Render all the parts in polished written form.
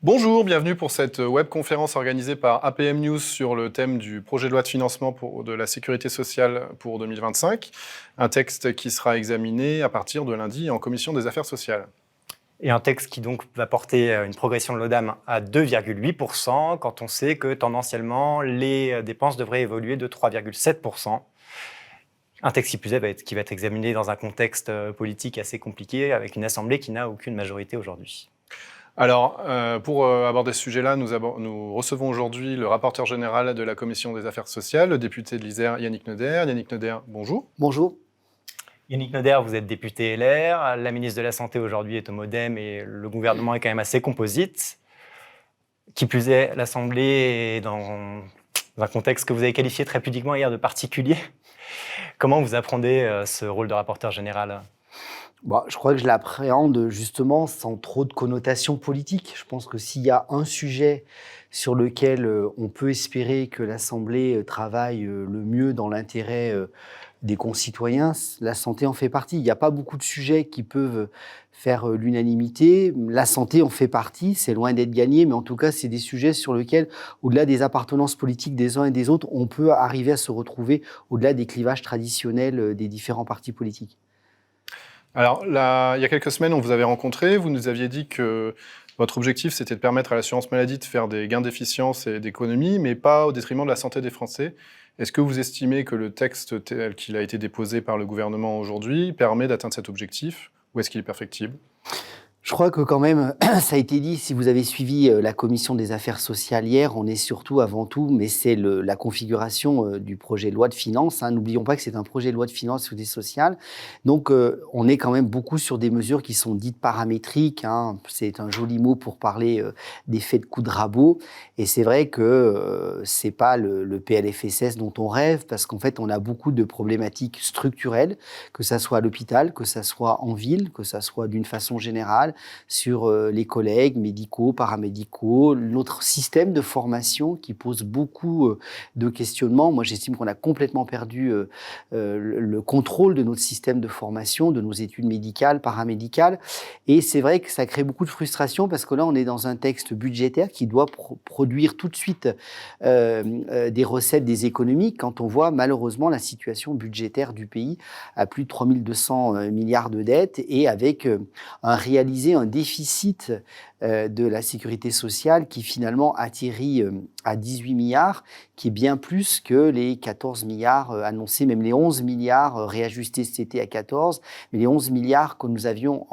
Bonjour, bienvenue pour cette webconférence organisée par APM News sur le thème du projet de loi de financement de la sécurité sociale pour 2025, un texte qui sera examiné à partir de lundi en commission des affaires sociales. Et un texte qui donc va porter une progression de l'ODAM à 2,8% quand on sait que tendanciellement les dépenses devraient évoluer de 3,7%. Un texte qui plus est qui va être examiné dans un contexte politique assez compliqué avec une assemblée qui n'a aucune majorité aujourd'hui. Alors, pour aborder ce sujet-là, nous recevons aujourd'hui le rapporteur général de la Commission des affaires sociales, le député de l'Isère, Yannick Neuder. Yannick Neuder, bonjour. Bonjour. Yannick Neuder, vous êtes député LR, la ministre de la Santé aujourd'hui est au MoDem et le gouvernement est quand même assez composite. Qui plus est, l'Assemblée est dans un contexte que vous avez qualifié très pudiquement hier de particulier. Comment vous appréhendez ce rôle de rapporteur général ? Je crois que je l'appréhende justement sans trop de connotation politique. Je pense que s'il y a un sujet sur lequel on peut espérer que l'Assemblée travaille le mieux dans l'intérêt des concitoyens, la santé en fait partie. Il n'y a pas beaucoup de sujets qui peuvent faire l'unanimité. La santé en fait partie, c'est loin d'être gagné, mais en tout cas, c'est des sujets sur lesquels, au-delà des appartenances politiques des uns et des autres, on peut arriver à se retrouver au-delà des clivages traditionnels des différents partis politiques. Alors, là, il y a quelques semaines, on vous avait rencontré, vous nous aviez dit que votre objectif, c'était de permettre à l'assurance maladie de faire des gains d'efficience et d'économie, mais pas au détriment de la santé des Français. Est-ce que vous estimez que le texte tel qu'il a été déposé par le gouvernement aujourd'hui permet d'atteindre cet objectif, ou est-ce qu'il est perfectible ? Je crois que quand même, ça a été dit, si vous avez suivi la commission des affaires sociales hier, on est surtout avant tout, mais c'est la configuration du projet de loi de finances. N'oublions pas que c'est un projet de loi de finances sur des sociales. Donc, on est quand même beaucoup sur des mesures qui sont dites paramétriques. C'est un joli mot pour parler d'effet de coup de rabot. Et c'est vrai que c'est pas le PLFSS dont on rêve, parce qu'en fait, on a beaucoup de problématiques structurelles, que ça soit à l'hôpital, que ça soit en ville, que ça soit d'une façon générale, sur les collègues médicaux, paramédicaux, notre système de formation qui pose beaucoup de questionnements. Moi, j'estime qu'on a complètement perdu le contrôle de notre système de formation, de nos études médicales, paramédicales. Et c'est vrai que ça crée beaucoup de frustration parce que là, on est dans un texte budgétaire qui doit produire tout de suite des recettes, des économies, quand on voit malheureusement la situation budgétaire du pays à plus de 3200 milliards de dettes et avec un déficit de la sécurité sociale qui finalement atterrit à 18 milliards, qui est bien plus que les 14 milliards annoncés, même les 11 milliards réajustés cet été à 14, mais les 11 milliards que nous avions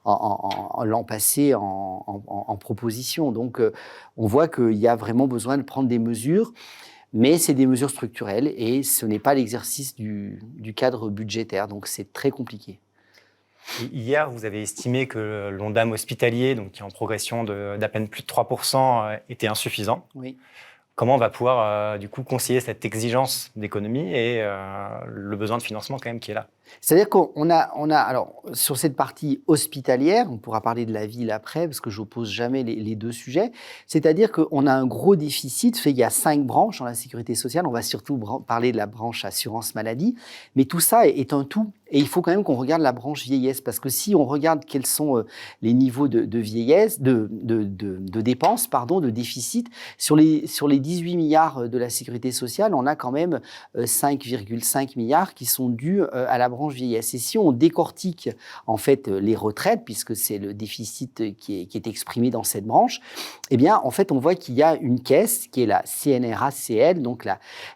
l'an passé en proposition. Donc on voit qu'il y a vraiment besoin de prendre des mesures. Mais c'est des mesures structurelles et ce n'est pas l'exercice du cadre budgétaire, donc c'est très compliqué. Hier, vous avez estimé que l'ONDAM hospitalier, donc qui est en progression d'à peine plus de 3%, était insuffisant. Oui. Comment on va pouvoir du coup concilier cette exigence d'économie et le besoin de financement quand même qui est là ? C'est-à-dire qu'on a, alors, sur cette partie hospitalière, on pourra parler de la ville après, parce que je n'oppose jamais les deux sujets, c'est-à-dire qu'on a un gros déficit, il y a 5 branches dans la sécurité sociale, on va surtout parler de la branche assurance maladie, mais tout ça est un tout, et il faut quand même qu'on regarde la branche vieillesse, parce que si on regarde quels sont les niveaux de vieillesse, de dépenses, de déficit, sur les 18 milliards de la sécurité sociale, on a quand même 5,5 milliards qui sont dus à la branche vieillesse. Et si on décortique en fait les retraites, puisque c'est le déficit qui est exprimé dans cette branche, eh bien en fait on voit qu'il y a une caisse qui est la CNRACL, donc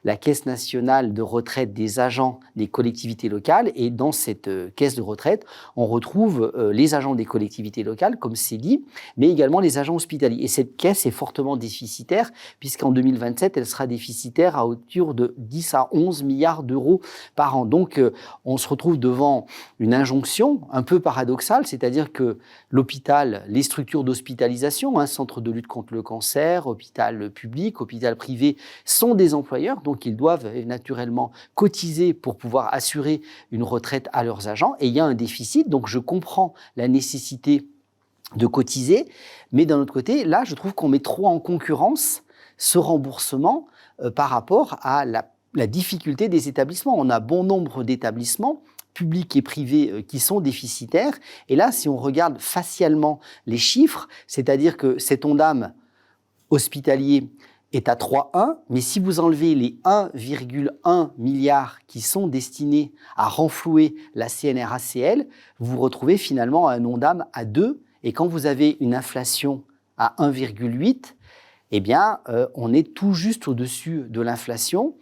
la Caisse nationale de retraite des agents des collectivités locales. Et dans cette caisse de retraite, on retrouve les agents des collectivités locales, comme c'est dit, mais également les agents hospitaliers. Et cette caisse est fortement déficitaire, puisqu'en 2027, elle sera déficitaire à hauteur de 10 à 11 milliards d'euros par an. Donc on se retrouve devant une injonction un peu paradoxale, c'est-à-dire que l'hôpital, les structures d'hospitalisation, centre de lutte contre le cancer, hôpital public, hôpital privé, sont des employeurs, donc ils doivent naturellement cotiser pour pouvoir assurer une retraite à leurs agents, et il y a un déficit, donc je comprends la nécessité de cotiser, mais d'un autre côté, là, je trouve qu'on met trop en concurrence ce remboursement par rapport à la difficulté des établissements. On a bon nombre d'établissements publics et privés qui sont déficitaires. Et là, si on regarde facialement les chiffres, c'est-à-dire que cet Ondam hospitalier est à 3,1, mais si vous enlevez les 1,1 milliard qui sont destinés à renflouer la CNRACL, vous vous retrouvez finalement à un Ondam à 2. Et quand vous avez une inflation à 1,8, eh bien, on est tout juste au-dessus de l'inflation.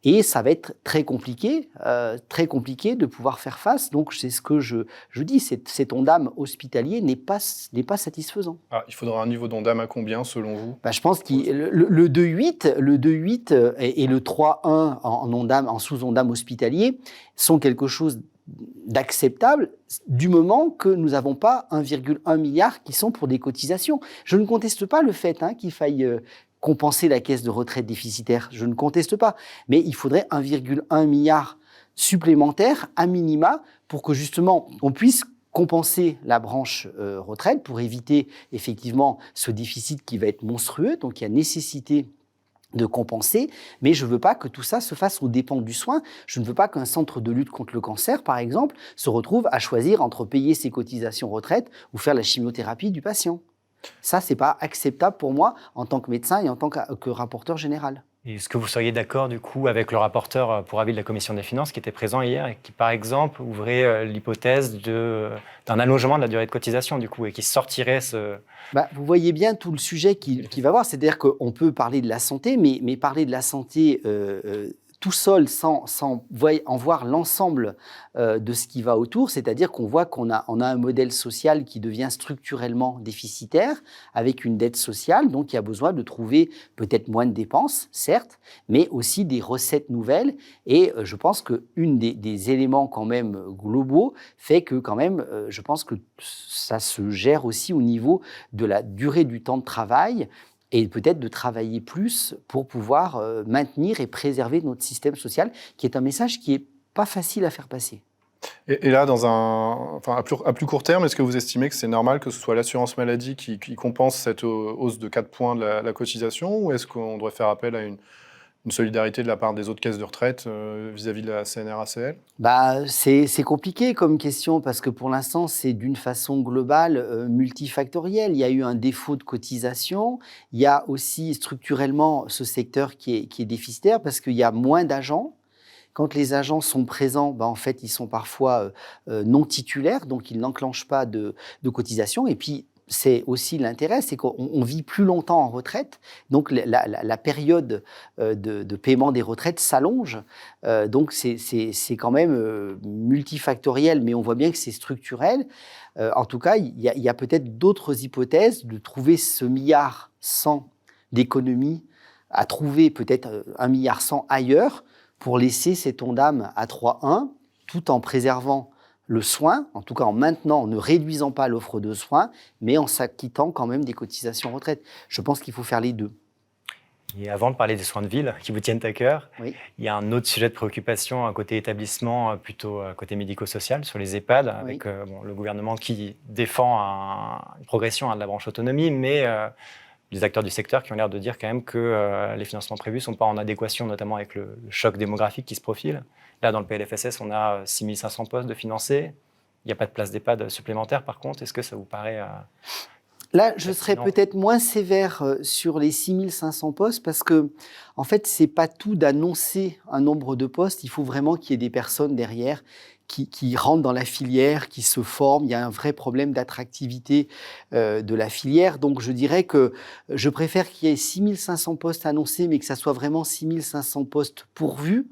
Et ça va être très compliqué de pouvoir faire face. Donc, c'est ce que je dis, cet Ondam hospitalier n'est pas satisfaisant. Ah, il faudra un niveau d'Ondam à combien, selon vous? Je pense que le 2,8 et le 3,1 en sous-Ondam hospitalier sont quelque chose d'acceptable du moment que nous n'avons pas 1,1 milliard qui sont pour des cotisations. Je ne conteste pas le fait qu'il faille compenser la caisse de retraite déficitaire. Je ne conteste pas. Mais il faudrait 1,1 milliard supplémentaire à minima pour que justement on puisse compenser la branche retraite pour éviter effectivement ce déficit qui va être monstrueux. Donc il y a nécessité de compenser, mais je ne veux pas que tout ça se fasse aux dépens du soin. Je ne veux pas qu'un centre de lutte contre le cancer, par exemple, se retrouve à choisir entre payer ses cotisations retraite ou faire la chimiothérapie du patient. Ça, ce n'est pas acceptable pour moi en tant que médecin et en tant que rapporteur général. Est-ce que vous seriez d'accord, du coup, avec le rapporteur pour avis de la Commission des finances qui était présent hier et qui, par exemple, ouvrait l'hypothèse d'un allongement de la durée de cotisation, du coup, et qui sortirait ce... Vous voyez bien tout le sujet qu'il va avoir. C'est-à-dire qu'on peut parler de la santé, mais parler de la santé tout seul, sans en voir l'ensemble de ce qui va autour, c'est-à-dire qu'on voit qu'on a un modèle social qui devient structurellement déficitaire, avec une dette sociale, donc il y a besoin de trouver peut-être moins de dépenses, certes, mais aussi des recettes nouvelles. Et je pense qu'un des éléments quand même globaux fait que quand même, je pense que ça se gère aussi au niveau de la durée du temps de travail, et peut-être de travailler plus pour pouvoir maintenir et préserver notre système social, qui est un message qui n'est pas facile à faire passer. Et là, à plus court terme, est-ce que vous estimez que c'est normal que ce soit l'assurance maladie qui compense cette hausse de 4 points de la cotisation, ou est-ce qu'on devrait faire appel à une solidarité de la part des autres caisses de retraite vis-à-vis de la CNRACL? C'est compliqué comme question parce que pour l'instant, c'est d'une façon globale multifactorielle. Il y a eu un défaut de cotisation. Il y a aussi structurellement ce secteur qui est déficitaire parce qu'il y a moins d'agents. Quand les agents sont présents, en fait, ils sont parfois non titulaires, donc ils n'enclenchent pas de cotisation. Et puis, c'est aussi l'intérêt, c'est qu'on vit plus longtemps en retraite, donc la période de paiement des retraites s'allonge. Donc c'est quand même multifactoriel, mais on voit bien que c'est structurel. En tout cas, il y a peut-être d'autres hypothèses de trouver ce milliard 100 d'économies, à trouver peut-être 1,1 milliard ailleurs pour laisser cet Ondam à 3,1, tout en préservant le soin, en tout cas en maintenant, en ne réduisant pas l'offre de soins, mais en s'acquittant quand même des cotisations retraite. Je pense qu'il faut faire les deux. Et avant de parler des soins de ville qui vous tiennent à cœur, oui. Il y a un autre sujet de préoccupation à côté établissement, plutôt côté médico-social, sur les EHPAD, avec le gouvernement qui défend une progression de la branche autonomie, mais les acteurs du secteur qui ont l'air de dire quand même que les financements prévus ne sont pas en adéquation, notamment avec le choc démographique qui se profile. Là, dans le PLFSS, on a 6 500 postes de financés. Il n'y a pas de place d'EHPAD supplémentaire, par contre. Est-ce que ça vous paraît... Là, je serais peut-être moins sévère sur les 6 500 postes parce que, en fait, c'est pas tout d'annoncer un nombre de postes. Il faut vraiment qu'il y ait des personnes derrière qui rentrent dans la filière, qui se forment. Il y a un vrai problème d'attractivité de la filière. Donc, je dirais que je préfère qu'il y ait 6 500 postes annoncés, mais que ça soit vraiment 6 500 postes pourvus,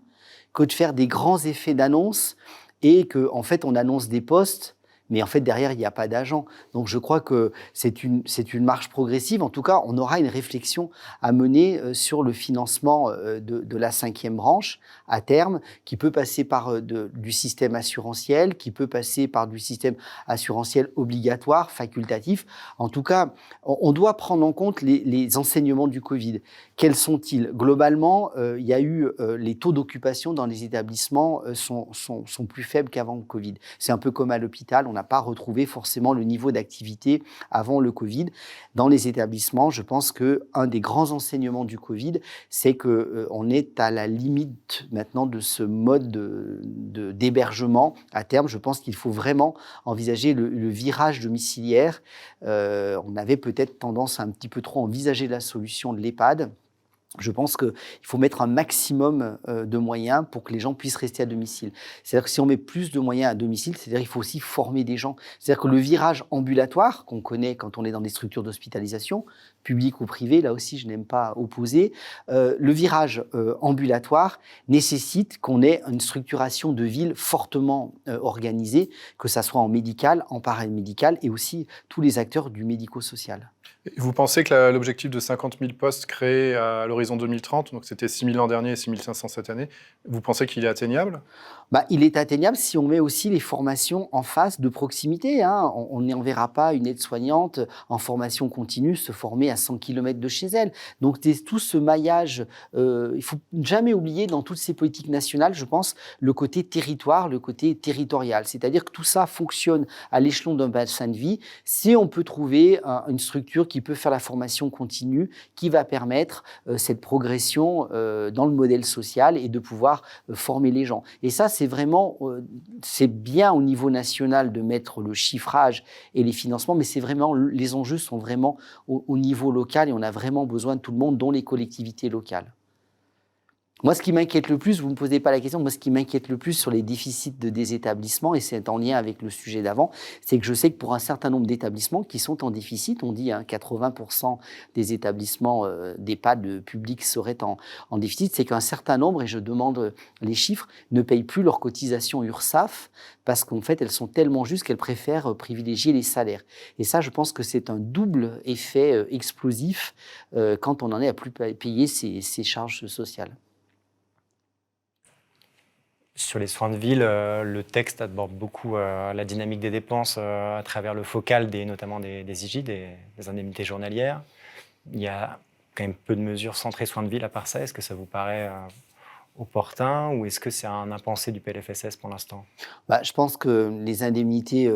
que de faire des grands effets d'annonce et qu'en fait, on annonce des postes, mais en fait, derrière, il n'y a pas d'agents. Donc, je crois que c'est une marche progressive. En tout cas, on aura une réflexion à mener sur le financement de la 5e branche à terme, qui peut passer par du système assurantiel, qui peut passer par du système assurantiel obligatoire, facultatif. En tout cas, on doit prendre en compte les enseignements du Covid. Quels sont-ils? Globalement, il y a eu les taux d'occupation dans les établissements sont plus faibles qu'avant le Covid. C'est un peu comme à l'hôpital, on n'a pas retrouvé forcément le niveau d'activité avant le Covid. Dans les établissements, je pense qu'un des grands enseignements du Covid, c'est qu'on est à la limite maintenant de ce mode d'hébergement. À terme, je pense qu'il faut vraiment envisager le virage domiciliaire. On avait peut-être tendance à un petit peu trop envisager la solution de l'EHPAD. Je pense qu'il faut mettre un maximum de moyens pour que les gens puissent rester à domicile. C'est-à-dire que si on met plus de moyens à domicile, c'est-à-dire qu'il faut aussi former des gens. C'est-à-dire que le virage ambulatoire, qu'on connaît quand on est dans des structures d'hospitalisation, publiques ou privées, là aussi je n'aime pas opposer, le virage ambulatoire nécessite qu'on ait une structuration de ville fortement organisée, que ça soit en médical, en paramédical et aussi tous les acteurs du médico-social. Vous pensez que l'objectif de 50 000 postes créés à l'horizon 2030, donc c'était 6 000 l'an dernier et 6 500 cette année, vous pensez qu'il est atteignable ? Il est atteignable si on met aussi les formations en face de proximité. On n'enverra pas une aide-soignante en formation continue se former à 100 km de chez elle. Donc tout ce maillage, il ne faut jamais oublier dans toutes ces politiques nationales, je pense, le côté territoire, le côté territorial. C'est-à-dire que tout ça fonctionne à l'échelon d'un bassin de vie si on peut trouver une structure qui peut faire la formation continue, qui va permettre cette progression dans le modèle social et de pouvoir former les gens. Et ça, c'est vraiment, c'est bien au niveau national de mettre le chiffrage et les financements, mais c'est vraiment, les enjeux sont vraiment au niveau local et on a vraiment besoin de tout le monde, dont les collectivités locales. Moi, ce qui m'inquiète le plus, vous ne me posez pas la question, moi, ce qui m'inquiète le plus sur les déficits des établissements, et c'est en lien avec le sujet d'avant, c'est que je sais que pour un certain nombre d'établissements qui sont en déficit, on dit 80% des établissements d'EHPAD publics seraient en déficit, c'est qu'un certain nombre, et je demande les chiffres, ne payent plus leurs cotisations URSSAF parce qu'en fait, elles sont tellement justes qu'elles préfèrent privilégier les salaires. Et ça, je pense que c'est un double effet explosif quand on en est à plus payer ces charges sociales. Sur les soins de ville, le texte aborde beaucoup la dynamique des dépenses à travers le focal notamment des IJ, des indemnités journalières. Il y a quand même peu de mesures centrées soins de ville à part ça. Est-ce que ça vous paraît opportun ou est-ce que c'est un impensé du PLFSS pour l'instant ? Je pense que les indemnités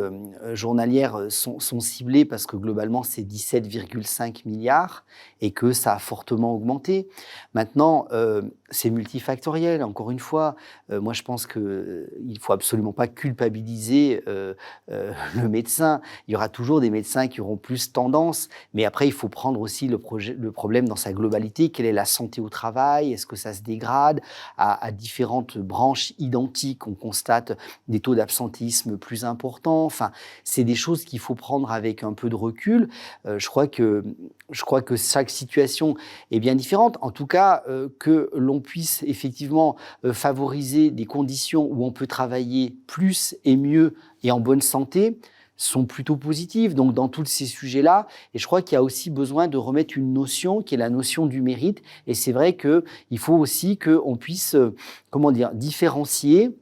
journalières sont ciblées parce que globalement, c'est 17,5 milliards et que ça a fortement augmenté. Maintenant, c'est multifactoriel. Encore une fois, moi, je pense qu'il ne faut absolument pas culpabiliser le médecin. Il y aura toujours des médecins qui auront plus tendance, mais après, il faut prendre aussi le problème dans sa globalité. Quelle est la santé au travail ? Est-ce que ça se dégrade ? À différentes branches identiques, on constate des taux d'absentéisme plus importants. Enfin, c'est des choses qu'il faut prendre avec un peu de recul. Je crois que chaque situation est bien différente. En tout cas, que l'on puisse effectivement favoriser des conditions où on peut travailler plus et mieux et en bonne santé, sont plutôt positives. Donc, dans tous ces sujets-là, et je crois qu'il y a aussi besoin de remettre une notion qui est la notion du mérite. Et c'est vrai qu'il faut aussi qu'on puisse, différencier,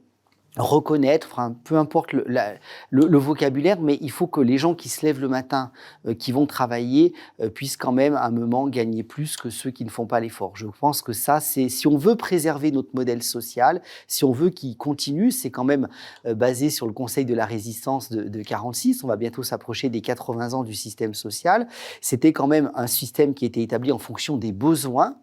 reconnaître, peu importe le vocabulaire, mais il faut que les gens qui se lèvent le matin, qui vont travailler, puissent quand même à un moment gagner plus que ceux qui ne font pas l'effort. Je pense que ça, si on veut préserver notre modèle social, si on veut qu'il continue, c'est quand même basé sur le Conseil de la résistance de 1946, on va bientôt s'approcher des 80 ans du système social. C'était quand même un système qui était établi en fonction des besoins.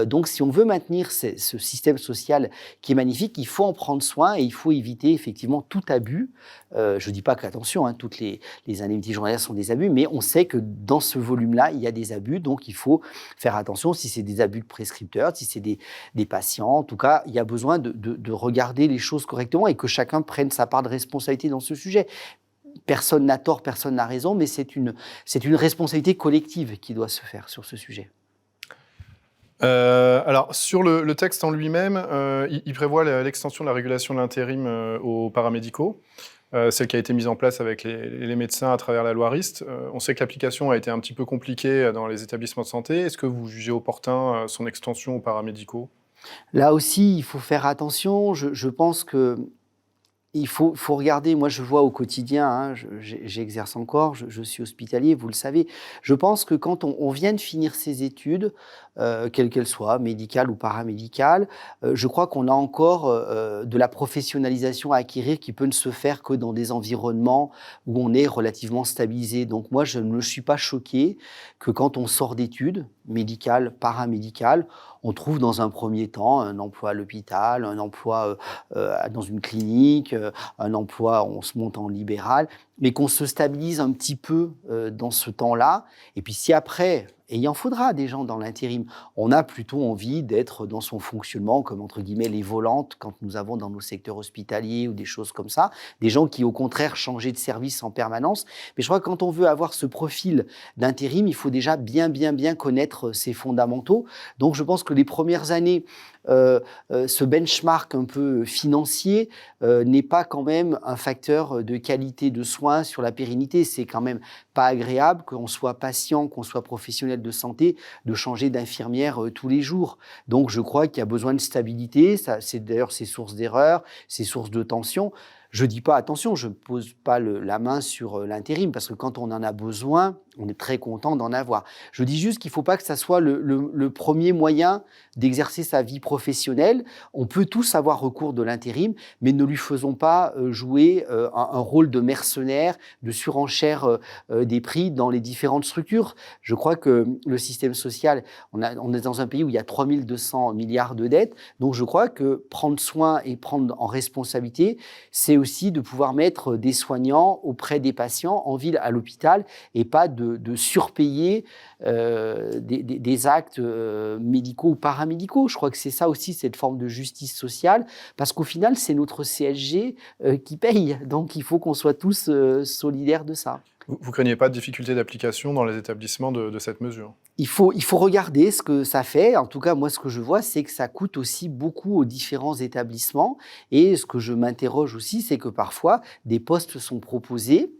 Donc, si on veut maintenir ce système social qui est magnifique, il faut en prendre soin et il faut éviter effectivement tout abus. Je ne dis pas qu'attention, toutes les indemnités journalières sont des abus, mais on sait que dans ce volume-là, il y a des abus, donc il faut faire attention si c'est des abus de prescripteurs, si c'est des patients. En tout cas, il y a besoin de regarder les choses correctement et que chacun prenne sa part de responsabilité dans ce sujet. Personne n'a tort, personne n'a raison, mais c'est une responsabilité collective qui doit se faire sur ce sujet. Alors, sur le texte en lui-même, il prévoit l'extension de la régulation de l'intérim aux paramédicaux, celle qui a été mise en place avec les médecins à travers la loi RIST. On sait que l'application a été un petit peu compliquée dans les établissements de santé. Est-ce que vous jugez opportun son extension aux paramédicaux ? Là aussi, il faut faire attention. Je pense que Il faut regarder, moi je vois au quotidien, hein, j'exerce encore, je suis hospitalier, vous le savez. Je pense que quand on vient de finir ses études, quelles qu'elles soient, médicales ou paramédicales, je crois qu'on a encore de la professionnalisation à acquérir qui peut ne se faire que dans des environnements où on est relativement stabilisé. Donc moi je ne suis pas choqué que quand on sort d'études, médicales, paramédicales, on trouve dans un premier temps un emploi à l'hôpital, un emploi dans une clinique, un emploi, on se monte en libéral, mais qu'on se stabilise un petit peu dans ce temps-là. Et puis si après, et il en faudra des gens dans l'intérim, on a plutôt envie d'être dans son fonctionnement comme entre guillemets les volantes quand nous avons dans nos secteurs hospitaliers ou des choses comme ça, des gens qui au contraire changeaient de service en permanence. Mais je crois que quand on veut avoir ce profil d'intérim, il faut déjà bien connaître ses fondamentaux. Donc je pense que les premières années, ce benchmark un peu financier n'est pas quand même un facteur de qualité de soins sur la pérennité. C'est quand même pas agréable qu'on soit patient, qu'on soit professionnel de santé, de changer d'infirmière tous les jours. Donc je crois qu'il y a besoin de stabilité. Ça, c'est d'ailleurs ces sources d'erreurs, ces sources de tension. Je dis pas, attention, je ne pose pas la main sur l'intérim, parce que quand on en a besoin, on est très content d'en avoir. Je dis juste qu'il ne faut pas que ça soit le premier moyen d'exercer sa vie professionnelle. On peut tous avoir recours de l'intérim, mais ne lui faisons pas jouer un rôle de mercenaire, de surenchère des prix dans les différentes structures. Je crois que le système social, on est dans un pays où il y a 3200 milliards de dettes, donc je crois que prendre soin et prendre en responsabilité, c'est aussi de pouvoir mettre des soignants auprès des patients en ville, à l'hôpital, et pas de surpayer des actes médicaux ou paramédicaux. Je crois que c'est ça aussi, cette forme de justice sociale, parce qu'au final, c'est notre CSG qui paye. Donc, il faut qu'on soit tous solidaires de ça. Vous craignez pas de difficultés d'application dans les établissements de cette mesure? Il faut regarder ce que ça fait. En tout cas, moi, ce que je vois, c'est que ça coûte aussi beaucoup aux différents établissements. Et ce que je m'interroge aussi, c'est que parfois, des postes sont proposés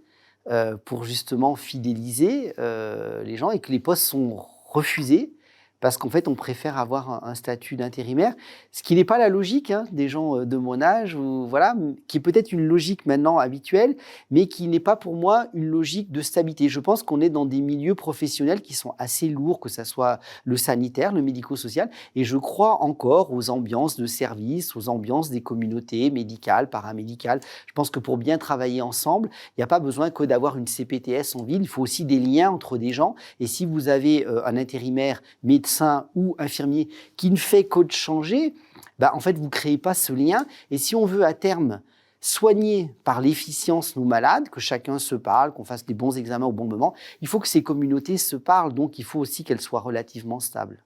pour justement fidéliser les gens, et que les postes sont refusés parce qu'en fait, on préfère avoir un statut d'intérimaire, ce qui n'est pas la logique des gens de mon âge, ou, voilà, qui est peut-être une logique maintenant habituelle, mais qui n'est pas pour moi une logique de stabilité. Je pense qu'on est dans des milieux professionnels qui sont assez lourds, que ce soit le sanitaire, le médico-social, et je crois encore aux ambiances de service, aux ambiances des communautés médicales, paramédicales. Je pense que pour bien travailler ensemble, il n'y a pas besoin que d'avoir une CPTS en ville, il faut aussi des liens entre des gens, et si vous avez un intérimaire médecin ou infirmier qui ne fait que de changer, en fait, vous ne créez pas ce lien. Et si on veut à terme soigner par l'efficience nos malades, que chacun se parle, qu'on fasse des bons examens au bon moment, il faut que ces communautés se parlent. Donc, il faut aussi qu'elles soient relativement stables.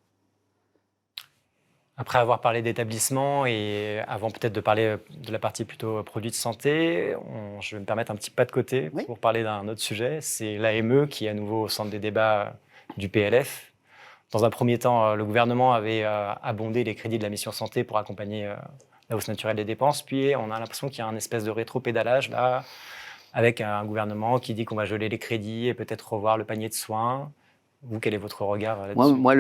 Après avoir parlé d'établissement et avant peut-être de parler de la partie plutôt produits de santé, je vais me permettre un petit pas de côté pour parler d'un autre sujet. C'est l'AME qui est à nouveau au centre des débats du PLF. Dans un premier temps, le gouvernement avait abondé les crédits de la mission santé pour accompagner la hausse naturelle des dépenses. Puis on a l'impression qu'il y a un espèce de rétro-pédalage là, avec un gouvernement qui dit qu'on va geler les crédits et peut-être revoir le panier de soins. Vous, quel est votre regard là-dessus ? Moi,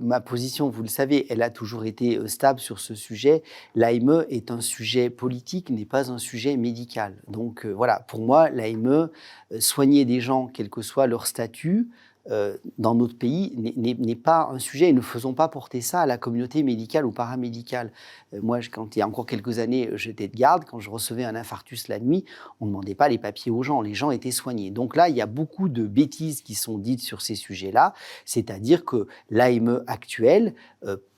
ma position, vous le savez, elle a toujours été stable sur ce sujet. L'AME est un sujet politique, n'est pas un sujet médical. Donc voilà, pour moi, l'AME, soigner des gens, quel que soit leur statut, dans notre pays n'est pas un sujet, et ne faisons pas porter ça à la communauté médicale ou paramédicale. Moi, quand il y a encore quelques années, j'étais de garde, quand je recevais un infarctus la nuit, on ne demandait pas les papiers aux gens, les gens étaient soignés. Donc là, il y a beaucoup de bêtises qui sont dites sur ces sujets-là, c'est-à-dire que l'AME actuelle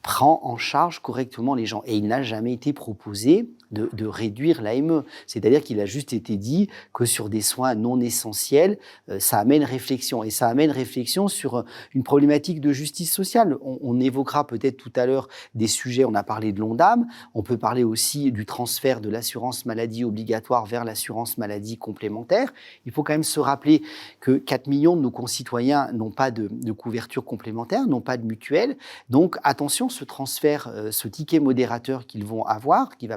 prend en charge correctement les gens. Et il n'a jamais été proposé de réduire l'AME. C'est-à-dire qu'il a juste été dit que sur des soins non essentiels, ça amène réflexion. Et ça amène réflexion sur une problématique de justice sociale. On évoquera peut-être tout à l'heure des sujets, on a parlé de l'ONDAM, on peut parler aussi du transfert de l'assurance maladie obligatoire vers l'assurance maladie complémentaire. Il faut quand même se rappeler que 4 millions de nos concitoyens n'ont pas de couverture complémentaire, n'ont pas de mutuelle. Donc attention, ce transfert, ce ticket modérateur qu'ils vont avoir, qui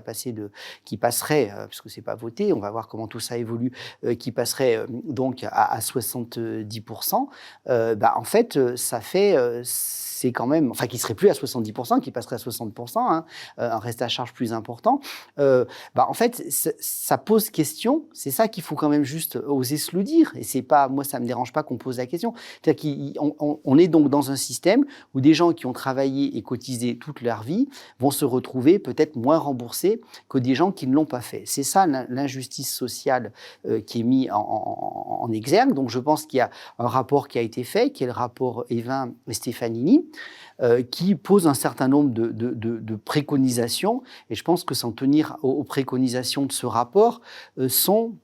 passerait, puisque c'est pas voté, on va voir comment tout ça évolue, qui passerait donc à 70%, en fait, ça fait... c'est quand même, enfin, qui serait plus à 70%, qui passerait à 60%, hein, un reste à charge plus important. En fait, ça pose question. C'est ça qu'il faut quand même juste oser se le dire. Et c'est pas, moi, ça me dérange pas qu'on pose la question. C'est-à-dire qu'on est donc dans un système où des gens qui ont travaillé et cotisé toute leur vie vont se retrouver peut-être moins remboursés que des gens qui ne l'ont pas fait. C'est ça l'injustice sociale qui est mise en exergue. Donc, je pense qu'il y a un rapport qui a été fait, qui est le rapport Evin et Stefanini, qui pose un certain nombre de préconisations. Et je pense que s'en tenir aux préconisations de ce rapport sont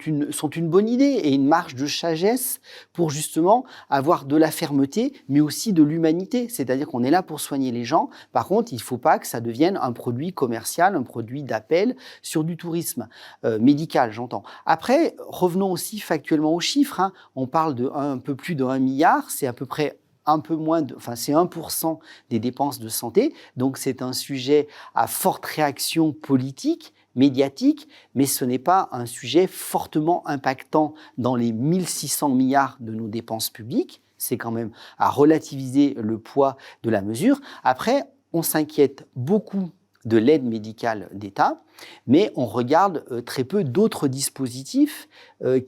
une bonne idée et une marge de sagesse pour justement avoir de la fermeté, mais aussi de l'humanité. C'est-à-dire qu'on est là pour soigner les gens. Par contre, il ne faut pas que ça devienne un produit commercial, un produit d'appel sur du tourisme médical, j'entends. Après, revenons aussi factuellement aux chiffres. Hein. On parle de un peu plus de 1 milliard, c'est à peu près un peu moins, c'est 1% des dépenses de santé. Donc, c'est un sujet à forte réaction politique, médiatique, mais ce n'est pas un sujet fortement impactant dans les 1600 milliards de nos dépenses publiques. C'est quand même à relativiser le poids de la mesure. Après, on s'inquiète beaucoup de l'aide médicale d'État, mais on regarde très peu d'autres dispositifs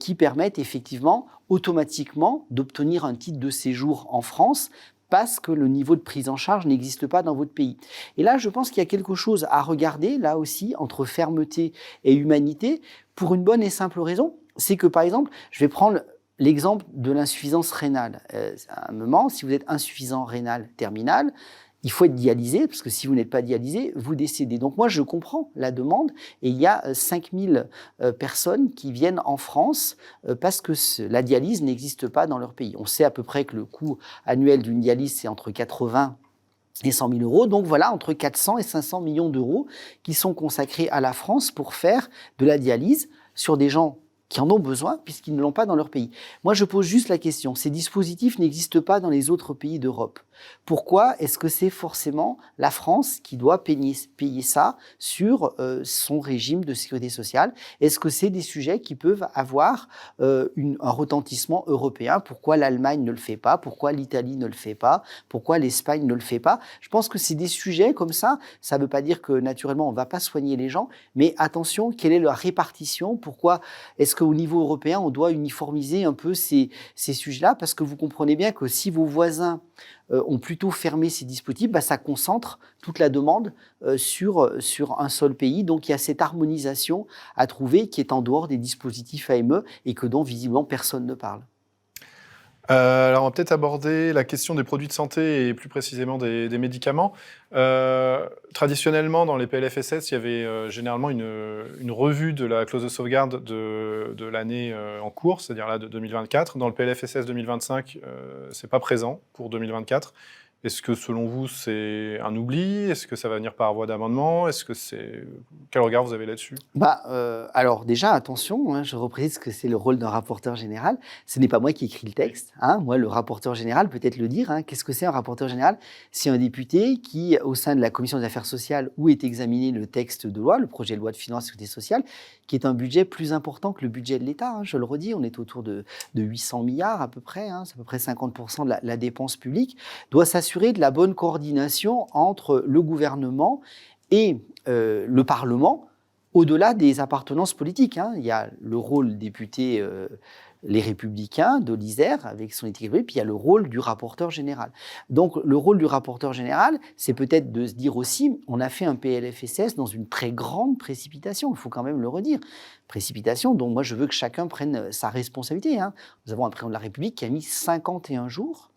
qui permettent effectivement automatiquement d'obtenir un titre de séjour en France parce que le niveau de prise en charge n'existe pas dans votre pays. Et là, je pense qu'il y a quelque chose à regarder, là aussi, entre fermeté et humanité, pour une bonne et simple raison, c'est que, par exemple, je vais prendre l'exemple de l'insuffisance rénale. À un moment, si vous êtes insuffisant rénal terminal, il faut être dialysé, parce que si vous n'êtes pas dialysé, vous décédez. Donc moi, je comprends la demande, et il y a 5000 personnes qui viennent en France parce que la dialyse n'existe pas dans leur pays. On sait à peu près que le coût annuel d'une dialyse, c'est entre 80 et 100 000 euros. Donc voilà, entre 400 et 500 millions d'euros qui sont consacrés à la France pour faire de la dialyse sur des gens qui en ont besoin, puisqu'ils ne l'ont pas dans leur pays. Moi, je pose juste la question, ces dispositifs n'existent pas dans les autres pays d'Europe. Pourquoi est-ce que c'est forcément la France qui doit payer ça sur son régime de sécurité sociale? Est-ce que c'est des sujets qui peuvent avoir un retentissement européen? Pourquoi l'Allemagne ne le fait pas? Pourquoi l'Italie ne le fait pas? Pourquoi l'Espagne ne le fait pas? Je pense que c'est des sujets comme ça. Ça ne veut pas dire que naturellement on ne va pas soigner les gens, mais attention, quelle est la répartition? Pourquoi est-ce qu'au niveau européen on doit uniformiser un peu ces sujets-là? Parce que vous comprenez bien que si vos voisins ont plutôt fermé ces dispositifs, ça concentre toute la demande sur un seul pays. Donc il y a cette harmonisation à trouver qui est en dehors des dispositifs AME et que dont visiblement personne ne parle. Alors, on va peut-être aborder la question des produits de santé et plus précisément des médicaments. Traditionnellement, dans les PLFSS, il y avait généralement une revue de la clause de sauvegarde de l'année en cours, c'est-à-dire là de 2024. Dans le PLFSS 2025, c'est pas présent pour 2024. Est-ce que, selon vous, c'est un oubli? Est-ce que ça va venir par voie d'amendement? Quel regard vous avez là-dessus? Alors déjà, attention, hein, je reprécise que c'est le rôle d'un rapporteur général. Ce n'est pas moi qui écris le texte. Hein. Moi, le rapporteur général, peut-être le dire. Hein. Qu'est-ce que c'est un rapporteur général? C'est un député qui, au sein de la commission des affaires sociales, où est examiné le texte de loi, le projet de loi de finances et de sécurité sociale, qui est un budget plus important que le budget de l'État. Hein. Je le redis, on est autour de 800 milliards à peu près. Hein. C'est à peu près 50% de la dépense publique. Doit s'assurer de la bonne coordination entre le gouvernement et le Parlement, au-delà des appartenances politiques. Hein. Il y a le rôle député Les Républicains de l'Isère, avec son étiquette politique, puis il y a le rôle du rapporteur général. Donc le rôle du rapporteur général, c'est peut-être de se dire aussi, on a fait un PLFSS dans une très grande précipitation, il faut quand même le redire. Précipitation dont moi je veux que chacun prenne sa responsabilité. Hein. Nous avons un président de la République qui a mis 51 jours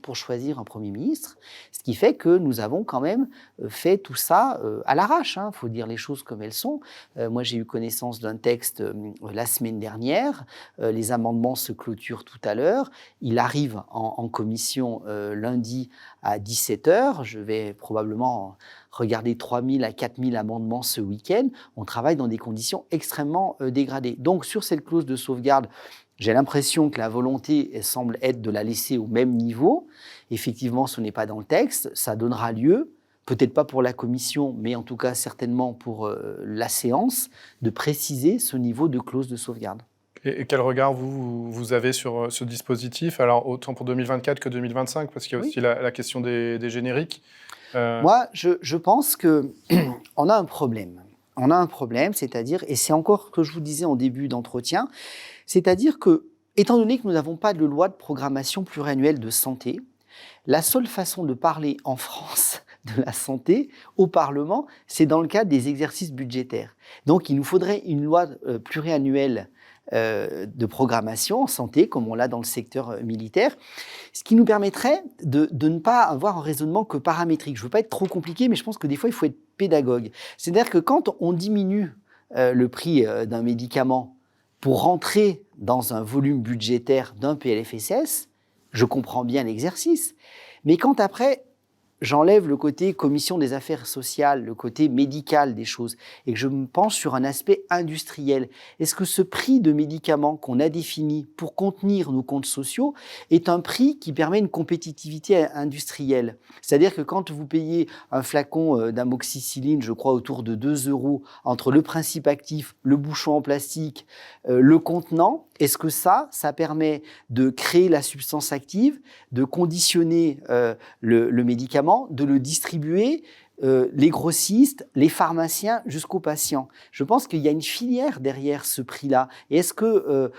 pour choisir un Premier ministre, ce qui fait que nous avons quand même fait tout ça à l'arrache. Il faut dire les choses comme elles sont. Moi, j'ai eu connaissance d'un texte la semaine dernière. Les amendements se clôturent tout à l'heure. Il arrive en commission lundi à 17h. Je vais probablement regarder 3000 à 4000 amendements ce week-end. On travaille dans des conditions extrêmement dégradées. Donc, sur cette clause de sauvegarde, J'ai l'impression que la volonté elle semble être de la laisser au même niveau. Effectivement, ce n'est pas dans le texte. Ça donnera lieu, peut-être pas pour la commission, mais en tout cas certainement pour la séance, de préciser ce niveau de clause de sauvegarde. Et quel regard vous avez sur ce dispositif, alors autant pour 2024 que 2025, parce qu'il y a aussi la question des génériques. Moi, je pense qu'on a un problème. On a un problème, c'est-à-dire, et c'est encore ce que je vous disais en début d'entretien, c'est-à-dire que, étant donné que nous n'avons pas de loi de programmation pluriannuelle de santé, la seule façon de parler en France de la santé au Parlement, c'est dans le cadre des exercices budgétaires. Donc, il nous faudrait une loi pluriannuelle de programmation en santé, comme on l'a dans le secteur militaire, ce qui nous permettrait de ne pas avoir un raisonnement que paramétrique. Je ne veux pas être trop compliqué, mais je pense que des fois, il faut être pédagogue. C'est-à-dire que quand on diminue le prix d'un médicament pour rentrer dans un volume budgétaire d'un PLFSS, je comprends bien l'exercice. Mais quand après, j'enlève le côté commission des affaires sociales, le côté médical des choses, et que je me penche sur un aspect industriel. Est-ce que ce prix de médicaments qu'on a défini pour contenir nos comptes sociaux est un prix qui permet une compétitivité industrielle? C'est-à-dire que quand vous payez un flacon d'amoxicilline, je crois autour de 2 € entre le principe actif, le bouchon en plastique, le contenant, est-ce que ça permet de créer la substance active, de conditionner le médicament, de le distribuer, les grossistes, les pharmaciens, jusqu'aux patients? Je pense qu'il y a une filière derrière ce prix-là. Et est-ce que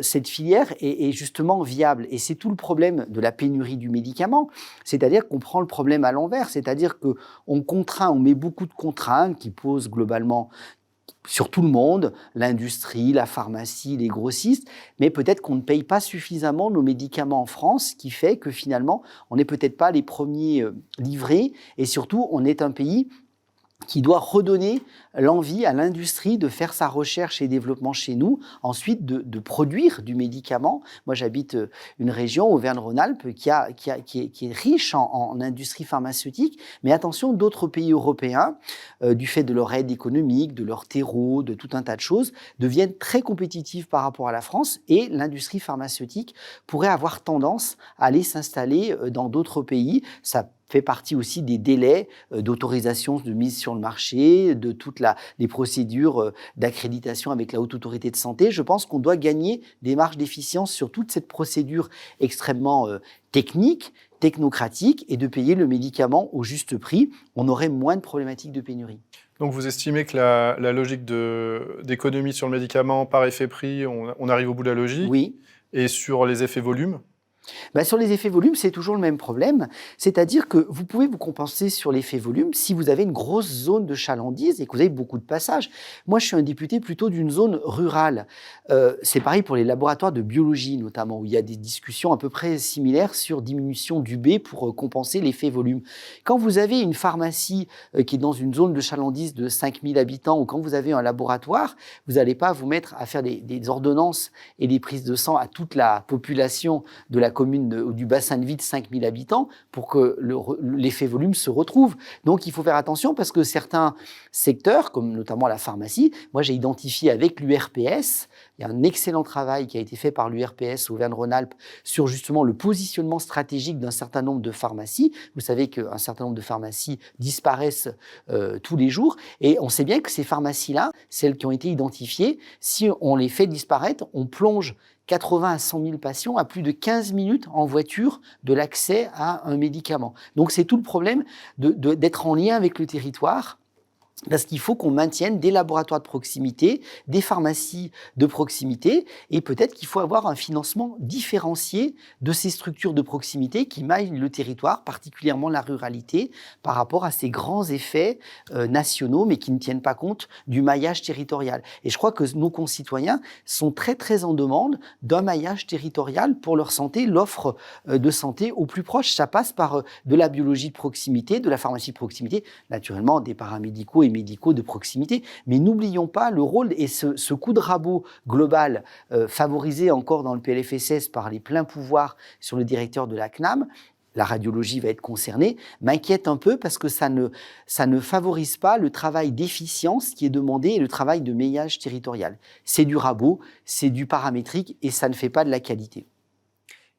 cette filière est justement viable? Et c'est tout le problème de la pénurie du médicament. C'est-à-dire qu'on prend le problème à l'envers. C'est-à-dire qu'on contraint, on met beaucoup de contraintes qui posent globalement sur tout le monde, l'industrie, la pharmacie, les grossistes, mais peut-être qu'on ne paye pas suffisamment nos médicaments en France, ce qui fait que finalement, on n'est peut-être pas les premiers livrés, et surtout, on est un pays qui doit redonner l'envie à l'industrie de faire sa recherche et développement chez nous, ensuite de produire du médicament. Moi, j'habite une région, Auvergne-Rhône-Alpes, qui est riche en industrie pharmaceutique, mais attention, d'autres pays européens, du fait de leur aide économique, de leur terreau, de tout un tas de choses, deviennent très compétitifs par rapport à la France, et l'industrie pharmaceutique pourrait avoir tendance à aller s'installer dans d'autres pays. Ça fait partie aussi des délais d'autorisation de mise sur le marché, de toutes les procédures d'accréditation avec la Haute Autorité de Santé. Je pense qu'on doit gagner des marges d'efficience sur toute cette procédure extrêmement technique, technocratique, et de payer le médicament au juste prix. On aurait moins de problématiques de pénurie. Donc vous estimez que la logique d'économie sur le médicament par effet prix, on arrive au bout de la logique? Oui. Et sur les effets volume? Sur les effets volume, c'est toujours le même problème. C'est-à-dire que vous pouvez vous compenser sur l'effet volume si vous avez une grosse zone de chalandise et que vous avez beaucoup de passages. Moi, je suis un député plutôt d'une zone rurale. C'est pareil pour les laboratoires de biologie, notamment, où il y a des discussions à peu près similaires sur diminution du B pour compenser l'effet volume. Quand vous avez une pharmacie qui est dans une zone de chalandise de 5000 habitants, ou quand vous avez un laboratoire, vous n'allez pas vous mettre à faire des ordonnances et des prises de sang à toute la population de la commune ou du bassin de vie de 5000 habitants pour que l'effet volume se retrouve. Donc, il faut faire attention parce que certains secteurs, comme notamment la pharmacie, moi, j'ai identifié avec l'URPS, il y a un excellent travail qui a été fait par l'URPS Auvergne-Rhône-Alpes sur justement le positionnement stratégique d'un certain nombre de pharmacies. Vous savez qu'un certain nombre de pharmacies disparaissent tous les jours et on sait bien que ces pharmacies-là, celles qui ont été identifiées, si on les fait disparaître, on plonge 80 à 100 000 patients à plus de 15 minutes en voiture de l'accès à un médicament. Donc c'est tout le problème d'être en lien avec le territoire, parce qu'il faut qu'on maintienne des laboratoires de proximité, des pharmacies de proximité, et peut-être qu'il faut avoir un financement différencié de ces structures de proximité qui maillent le territoire, particulièrement la ruralité, par rapport à ces grands effets nationaux, mais qui ne tiennent pas compte du maillage territorial. Et je crois que nos concitoyens sont très très en demande d'un maillage territorial pour leur santé, l'offre de santé au plus proche. Ça passe par de la biologie de proximité, de la pharmacie de proximité, naturellement des paramédicaux et médicaux de proximité. Mais n'oublions pas le rôle et ce coup de rabot global favorisé encore dans le PLFSS par les pleins pouvoirs sur le directeur de la CNAM. la radiologie va être concernée, m'inquiète un peu parce que ça ne favorise pas le travail d'efficience qui est demandé et le travail de maillage territorial. C'est du rabot, c'est du paramétrique et ça ne fait pas de la qualité.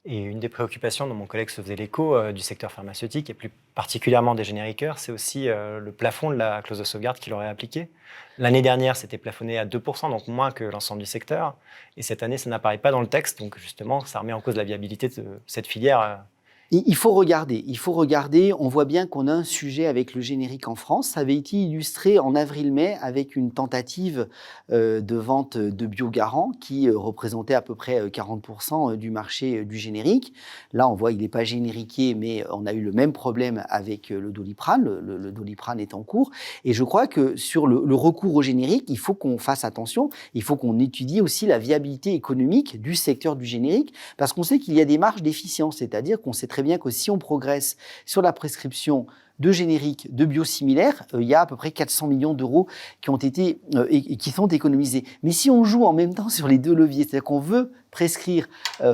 Et une des préoccupations dont mon collègue se faisait l'écho du secteur pharmaceutique, et plus particulièrement des génériqueurs, c'est aussi le plafond de la clause de sauvegarde qu'il aurait appliqué. L'année dernière, c'était plafonné à 2%, donc moins que l'ensemble du secteur. Et cette année, ça n'apparaît pas dans le texte, donc justement, ça remet en cause la viabilité de cette filière. Il faut regarder. On voit bien qu'on a un sujet avec le générique en France. Ça avait été illustré en avril-mai avec une tentative de vente de Biogarant qui représentait à peu près 40% du marché du générique. Là, on voit qu'il n'est pas génériqué, mais on a eu le même problème avec le Doliprane. Le Doliprane est en cours. Et je crois que sur le recours au générique, il faut qu'on fasse attention. Il faut qu'on étudie aussi la viabilité économique du secteur du générique parce qu'on sait qu'il y a des marges d'efficience, c'est-à-dire qu'on sait très bien que si on progresse sur la prescription de génériques, de biosimilaires, il y a à peu près 400 millions d'euros qui ont été et qui sont économisés. Mais si on joue en même temps sur les deux leviers, c'est-à-dire qu'on veut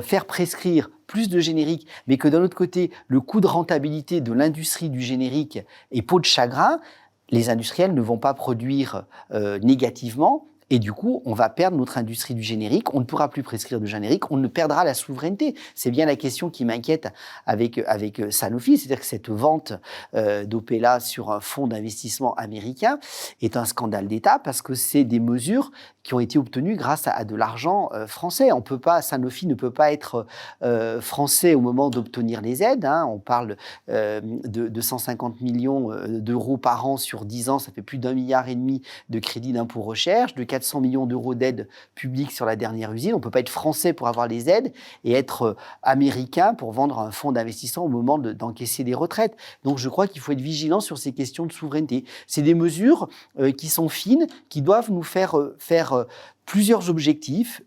faire prescrire plus de génériques, mais que d'un autre côté, le coût de rentabilité de l'industrie du générique est peau de chagrin, les industriels ne vont pas produire négativement. Et du coup, on va perdre notre industrie du générique, on ne pourra plus prescrire de générique, on ne perdra la souveraineté. C'est bien la question qui m'inquiète avec Sanofi, c'est-à-dire que cette vente d'Opella sur un fonds d'investissement américain est un scandale d'État parce que c'est des mesures qui ont été obtenues grâce à de l'argent français. Sanofi ne peut pas être français au moment d'obtenir les aides. On parle de 150 millions d'euros par an sur 10 ans, ça fait plus d'1,5 milliard de crédit d'impôt recherche, de 400 millions d'euros d'aides publiques sur la dernière usine. On ne peut pas être français pour avoir les aides et être américain pour vendre un fonds d'investissement au moment d'encaisser des retraites. Donc je crois qu'il faut être vigilant sur ces questions de souveraineté. C'est des mesures qui sont fines, qui doivent nous faire plusieurs objectifs,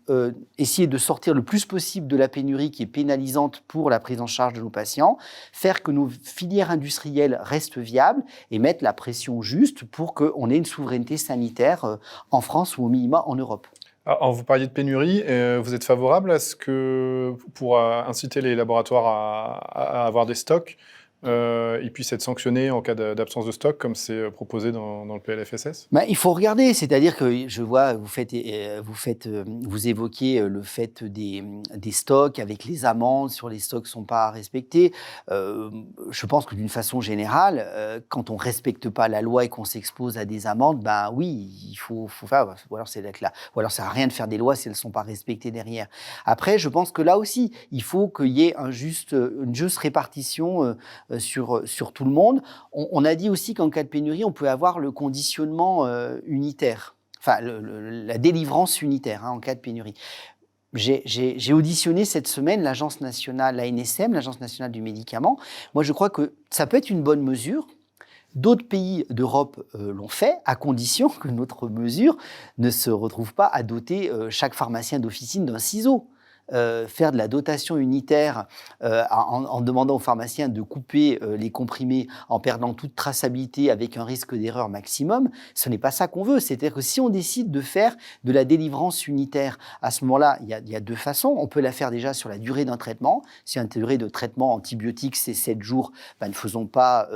essayer de sortir le plus possible de la pénurie qui est pénalisante pour la prise en charge de nos patients, faire que nos filières industrielles restent viables et mettre la pression juste pour qu'on ait une souveraineté sanitaire en France ou au minimum en Europe. Alors, vous parliez de pénurie, vous êtes favorable à ce que, pour inciter les laboratoires à avoir des stocks, ils puissent être sanctionnés en cas d'absence de stock, comme c'est proposé dans le PLFSS ? Il faut regarder, c'est-à-dire que je vois, vous évoquez le fait des stocks avec les amendes sur les stocks qui ne sont pas respectés. Je pense que d'une façon générale, quand on ne respecte pas la loi et qu'on s'expose à des amendes, oui, il faut faire, ou alors ça ne sert à rien de faire des lois si elles ne sont pas respectées derrière. Après, je pense que là aussi, il faut qu'il y ait une juste répartition sur tout le monde. On a dit aussi qu'en cas de pénurie, on peut avoir le conditionnement unitaire, enfin la délivrance unitaire en cas de pénurie. J'ai auditionné cette semaine l'agence nationale, l'ANSM, l'Agence nationale du médicament. Moi, je crois que ça peut être une bonne mesure. D'autres pays d'Europe l'ont fait, à condition que notre mesure ne se retrouve pas à doter chaque pharmacien d'officine d'un ciseau. Faire de la dotation unitaire en demandant aux pharmaciens de couper les comprimés en perdant toute traçabilité avec un risque d'erreur maximum, ce n'est pas ça qu'on veut. C'est-à-dire que si on décide de faire de la délivrance unitaire, à ce moment-là, il y a deux façons. On peut la faire déjà sur la durée d'un traitement. Si une durée de traitement antibiotique, c'est 7 jours, ne faisons pas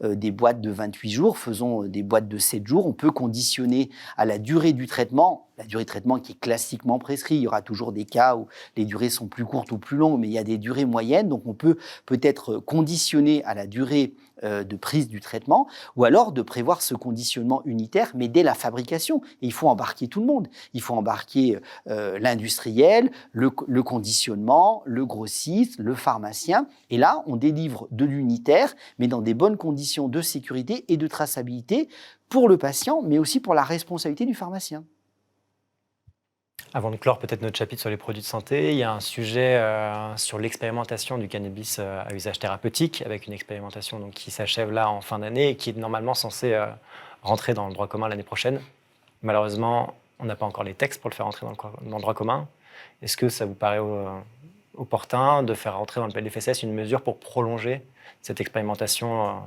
des boîtes de 28 jours, faisons des boîtes de 7 jours. On peut conditionner à la durée du traitement, la durée de traitement qui est classiquement prescrite. Il y aura toujours des cas où les durées sont plus courtes ou plus longues, mais il y a des durées moyennes. Donc, on peut peut-être conditionner à la durée de prise du traitement, ou alors de prévoir ce conditionnement unitaire, mais dès la fabrication. Et il faut embarquer tout le monde. Il faut embarquer l'industriel, le conditionnement, le grossiste, le pharmacien. Et là, on délivre de l'unitaire, mais dans des bonnes conditions de sécurité et de traçabilité pour le patient, mais aussi pour la responsabilité du pharmacien. Avant de clore peut-être notre chapitre sur les produits de santé, il y a un sujet sur l'expérimentation du cannabis à usage thérapeutique, avec une expérimentation donc, qui s'achève là en fin d'année et qui est normalement censée rentrer dans le droit commun l'année prochaine. Malheureusement, on n'a pas encore les textes pour le faire rentrer dans le droit commun. Est-ce que ça vous paraît opportun de faire rentrer dans le PLFSS une mesure pour prolonger cette expérimentation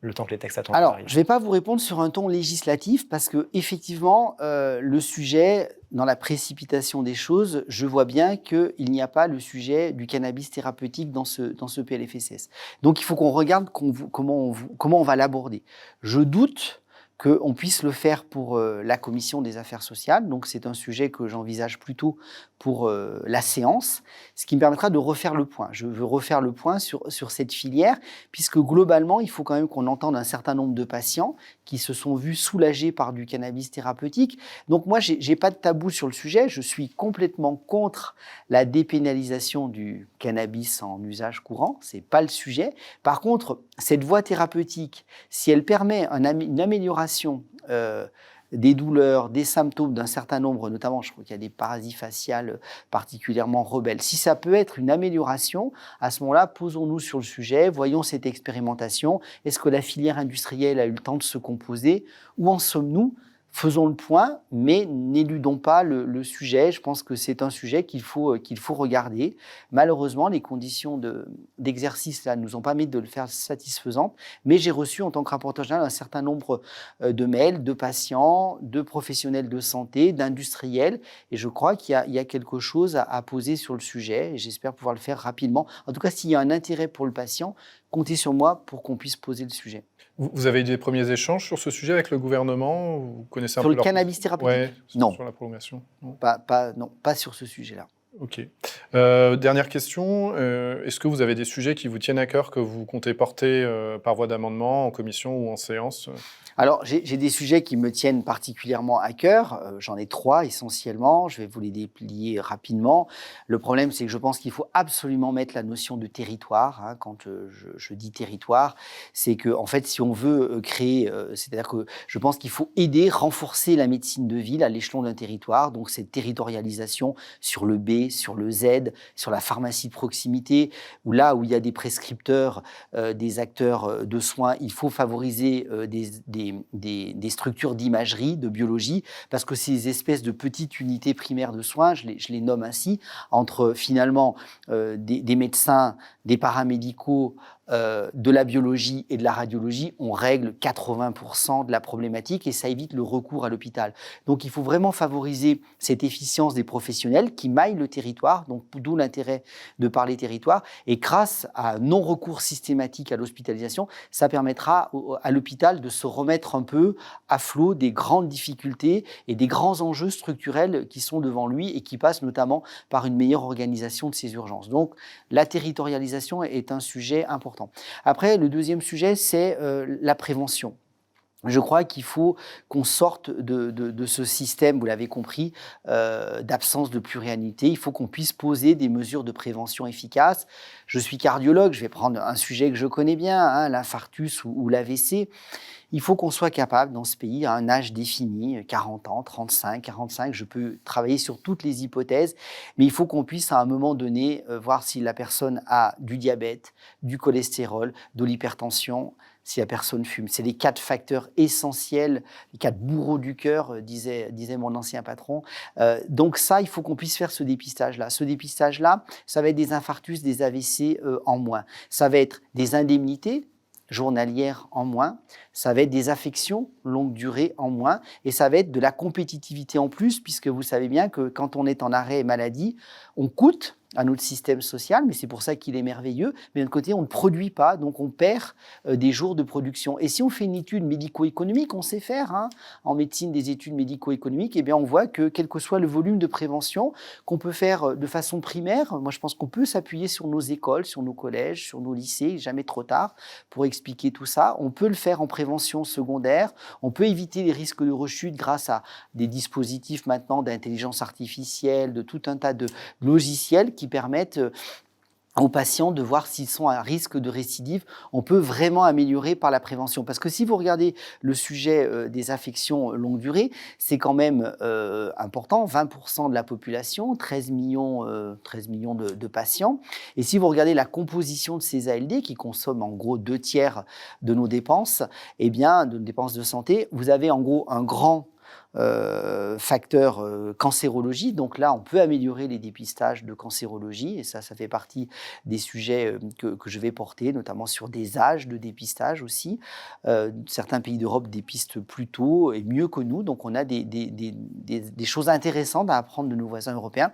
le temps que les textes attendent Alors, arrivent. je ne vais pas vous répondre sur un ton législatif parce que effectivement, le sujet, dans la précipitation des choses, je vois bien qu'il n'y a pas le sujet du cannabis thérapeutique dans ce PLFSS. Donc, il faut qu'on regarde comment on va l'aborder. Je doute qu'on puisse le faire pour la commission des affaires sociales. Donc, c'est un sujet que j'envisage plutôt pour la séance, ce qui me permettra de refaire le point. Je veux refaire le point sur cette filière, puisque globalement, il faut quand même qu'on entende un certain nombre de patients qui se sont vus soulagés par du cannabis thérapeutique. Donc moi, je n'ai pas de tabou sur le sujet. Je suis complètement contre la dépénalisation du cannabis en usage courant. Ce n'est pas le sujet. Par contre, cette voie thérapeutique, si elle permet une amélioration des douleurs, des symptômes d'un certain nombre, notamment je crois qu'il y a des parasies faciales particulièrement rebelles. Si ça peut être une amélioration, à ce moment-là, posons-nous sur le sujet, voyons cette expérimentation. Est-ce que la filière industrielle a eu le temps de se composer? Où en sommes-nous? Faisons le point, mais n'éludons pas le sujet. Je pense que c'est un sujet qu'il faut regarder. Malheureusement, les conditions d'exercice là nous ont pas mis de le faire satisfaisantes, mais j'ai reçu en tant que rapporteur général un certain nombre de mails de patients, de professionnels de santé, d'industriels, et je crois qu'il y a quelque chose à poser sur le sujet, et j'espère pouvoir le faire rapidement. En tout cas, s'il y a un intérêt pour le patient, comptez sur moi pour qu'on puisse poser le sujet. Vous avez eu des premiers échanges sur ce sujet avec le gouvernement? Vous connaissez un Sur peu le cannabis thérapeutique? Non. Sur la prolongation? Non, pas sur ce sujet-là. Ok. Dernière question. Est-ce que vous avez des sujets qui vous tiennent à cœur, que vous comptez porter par voie d'amendement en commission ou en séance? Alors, j'ai des sujets qui me tiennent particulièrement à cœur. J'en ai 3 essentiellement. Je vais vous les déplier rapidement. Le problème, c'est que je pense qu'il faut absolument mettre la notion de territoire. Hein, quand je dis territoire, c'est que, en fait, si on veut créer, c'est-à-dire que je pense qu'il faut aider, renforcer la médecine de ville à l'échelon d'un territoire. Donc, cette territorialisation sur le B, sur le Z, sur la pharmacie de proximité, où là où il y a des prescripteurs, des acteurs de soins, il faut favoriser des structures d'imagerie, de biologie, parce que ces espèces de petites unités primaires de soins, je les nomme ainsi, entre finalement des médecins, des paramédicaux, de la biologie et de la radiologie, on règle 80% de la problématique et ça évite le recours à l'hôpital. Donc il faut vraiment favoriser cette efficience des professionnels qui maillent le territoire, donc d'où l'intérêt de parler territoire. Et grâce à un non-recours systématique à l'hospitalisation, ça permettra à l'hôpital de se remettre un peu à flot des grandes difficultés et des grands enjeux structurels qui sont devant lui et qui passent notamment par une meilleure organisation de ces urgences. Donc la territorialisation est un sujet important. Après, le deuxième sujet, c'est la prévention. Je crois qu'il faut qu'on sorte de ce système, vous l'avez compris, d'absence de pluriannualité. Il faut qu'on puisse poser des mesures de prévention efficaces. Je suis cardiologue, je vais prendre un sujet que je connais bien, hein, l'infarctus ou l'AVC. Il faut qu'on soit capable, dans ce pays, à un âge défini, 40 ans, 35, 45, je peux travailler sur toutes les hypothèses, mais il faut qu'on puisse, à un moment donné, voir si la personne a du diabète, du cholestérol, de l'hypertension, si la personne fume. C'est les 4 facteurs essentiels, les 4 bourreaux du cœur, disait mon ancien patron. Donc ça, il faut qu'on puisse faire ce dépistage-là. Ce dépistage-là, ça va être des infarctus, des AVC en moins. Ça va être des indemnités journalières en moins, ça va être des affections longue durée en moins, et ça va être de la compétitivité en plus, puisque vous savez bien que quand on est en arrêt maladie, on coûte à notre système social, mais c'est pour ça qu'il est merveilleux, mais d'un côté, on ne produit pas, donc on perd des jours de production. Et si on fait une étude médico-économique, on sait faire, hein, en médecine des études médico-économiques, eh bien on voit que quel que soit le volume de prévention qu'on peut faire de façon primaire, moi je pense qu'on peut s'appuyer sur nos écoles, sur nos collèges, sur nos lycées, jamais trop tard pour expliquer tout ça. On peut le faire en prévention secondaire, on peut éviter les risques de rechute grâce à des dispositifs maintenant d'intelligence artificielle, de tout un tas de logiciels qui permettent aux patients de voir s'ils sont à risque de récidive. On peut vraiment améliorer par la prévention. Parce que si vous regardez le sujet des affections longue durée, c'est quand même important, 20% de la population, 13 millions de patients. Et si vous regardez la composition de ces ALD, qui consomment en gros 2/3 de nos dépenses, eh bien, de dépenses de santé, vous avez en gros un grand facteur cancérologie. Donc là, on peut améliorer les dépistages de cancérologie et ça fait partie des sujets que je vais porter, notamment sur des âges de dépistage aussi. Certains pays d'Europe dépistent plus tôt et mieux que nous, donc on a des choses intéressantes à apprendre de nos voisins européens.